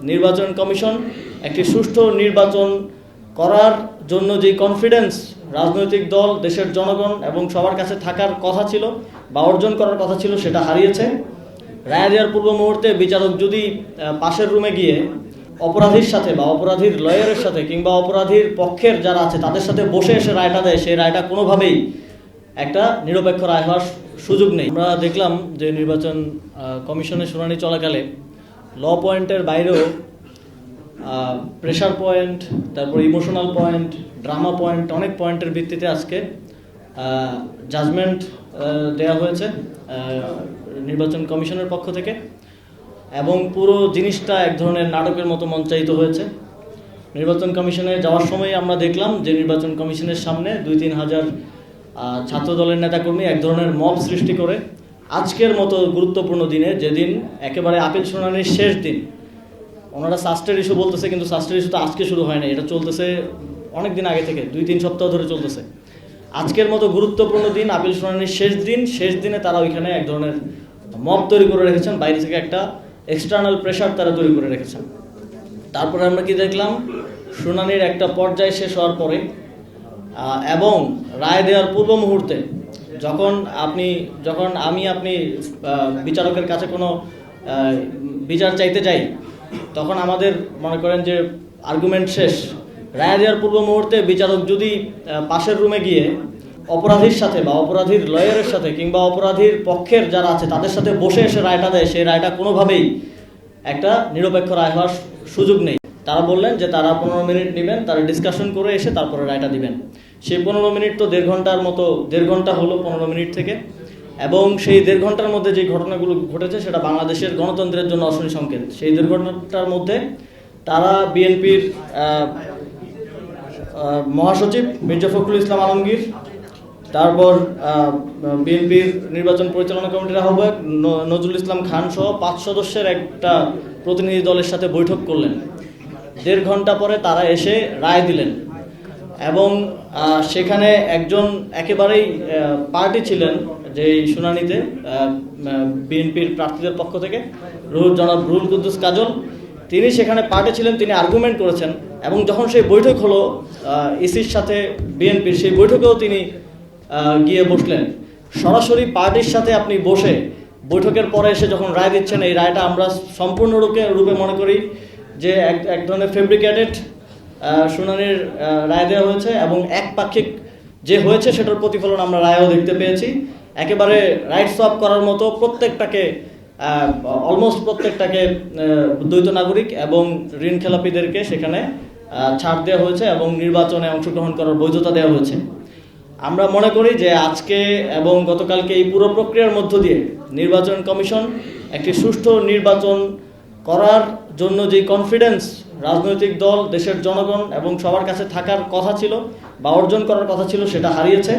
নির্বাচন কমিশন একটি সুষ্ঠু নির্বাচন করার জন্য যে কনফিডেন্স রাজনৈতিক দল, দেশের জনগণ এবং সবার কাছে থাকার কথা ছিল বা অর্জন করার কথা ছিল সেটা হারিয়েছে। রায় দেওয়ার পূর্ব মুহূর্তে বিচারক যদি পাশের রুমে গিয়ে অপরাধীর সাথে বা অপরাধীর লয়ারের সাথে কিংবা অপরাধীর পক্ষের যারা আছে তাদের সাথে বসে এসে রায়টা দেয়, সেই রায়টা কোনোভাবেই একটা নিরপেক্ষ রায় হওয়ার সুযোগ নেই। আমরা দেখলাম যে নির্বাচন কমিশনের শুনানি চলাকালে ল পয়েন্টের বাইরেও প্রেশার পয়েন্ট, তারপর ইমোশনাল পয়েন্ট, ড্রামা পয়েন্ট, অনেক পয়েন্টের ভিত্তিতে আজকে জাজমেন্ট দেওয়া হয়েছে নির্বাচন কমিশনের পক্ষ থেকে এবং পুরো জিনিসটা এক ধরনের নাটকের মতো মঞ্চায়িত হয়েছে। নির্বাচন কমিশনে যাওয়ার সময় আমরা দেখলাম যে নির্বাচন কমিশনের সামনে 2-3 হাজার ছাত্র দলের নেতাকর্মী এক ধরনের মব সৃষ্টি করে আজকের মতো গুরুত্বপূর্ণ দিনে, যেদিন একেবারে আপিল শুনানির শেষ দিন, ওনারা সাস্টের ইস্যু বলতেছে কিন্তু সাস্টের ইস্যু তো আজকে শুরু হয় না, এটা চলতেছে অনেক দিন আগে থেকে, 2-3 সপ্তাহ ধরে চলতেছে। আজকের মতো গুরুত্বপূর্ণ দিন, আপিল শুনানির শেষ দিনে তারা ওইখানে এক ধরনের মব তৈরি করে রেখেছেন, বাইরে থেকে একটা এক্সটার্নাল প্রেশার তারা তৈরি করে রেখেছেন। তারপরে আমরা কি দেখলাম, শুনানির একটা পর্যায়ে শেষ হওয়ার পরে এবং রায় দেওয়ার পূর্ব মুহূর্তে যখন আপনি বিচারকের কাছে কোনো বিচার চাইতে যাই, তখন আমাদের মনে করেন যে আর্গুমেন্ট শেষ, রায় দেওয়ার পূর্ব মুহূর্তে বিচারক যদি পাশের রুমে গিয়ে অপরাধীর সাথে বা অপরাধীর লয়ারের সাথে কিংবা অপরাধীর পক্ষের যারা আছে তাদের সাথে বসে এসে রায়টা দেয়, সেই রায়টা কোনোভাবেই একটা নিরপেক্ষ রায় হওয়ার সুযোগ নেই। তারা বললেন যে তারা 15 মিনিট নেবেন, তারা ডিসকাশন করে এসে তারপরে রায়টা দিবেন। সেই 15 মিনিট তো 1.5 ঘন্টা হলো 15 মিনিট থেকে, এবং সেই 1.5 ঘন্টার মধ্যে যে ঘটনাগুলো ঘটেছে সেটা বাংলাদেশের গণতন্ত্রের জন্য অশনি সংকেত। সেই 1.5 ঘন্টার মধ্যে তারা বিএনপির মহাসচিব মির্জা ফখরুল ইসলাম আলমগীর, তারপর বিএনপির নির্বাচন পরিচালনা কমিটির আহ্বায়ক নজরুল ইসলাম খান সহ 5 সদস্যের একটা প্রতিনিধি দলের সাথে বৈঠক করলেন। 1.5 ঘন্টা পরে তারা এসে রায় দিলেন এবং সেখানে একজন একেবারেই পার্টি ছিলেন যে শুনানিতে বিএনপির প্রার্থীদের পক্ষ থেকে জনাব রুহুল কুদ্দুস কাজল, তিনি সেখানে পার্টি ছিলেন, তিনি আর্গুমেন্ট করেছেন এবং যখন সেই বৈঠক হলো ইসির সাথে বিএনপির, সেই বৈঠকেও তিনি গিয়ে বসলেন। সরাসরি পার্টির সাথে আপনি বসে বৈঠকের পরে এসে যখন রায় দিচ্ছেন, এই রায়টা আমরা সম্পূর্ণরূপে মনে করি যে এক ধরনের ফেব্রিকেটেড শুনানির রায় দেওয়া হয়েছে এবং একপাক্ষিক যে হয়েছে সেটার প্রতিফলন আমরা রায়েও দেখতে পেয়েছি। একেবারে রাইট সোয়াপ করার মতো অলমোস্ট প্রত্যেকটাকে দ্বৈত নাগরিক এবং ঋণ খেলাপিদেরকে সেখানে ছাড় দেওয়া হয়েছে এবং নির্বাচনে অংশগ্রহণ করার বৈধতা দেওয়া হয়েছে। আমরা মনে করি যে আজকে এবং গতকালকে এই পুরো প্রক্রিয়ার মধ্য দিয়ে নির্বাচন কমিশন একটি সুষ্ঠু নির্বাচন করার জন্য যে কনফিডেন্স রাজনৈতিক দল, দেশের জনগণ এবং সবার কাছে থাকার কথা ছিল বা অর্জন করার কথা ছিল সেটা হারিয়েছে।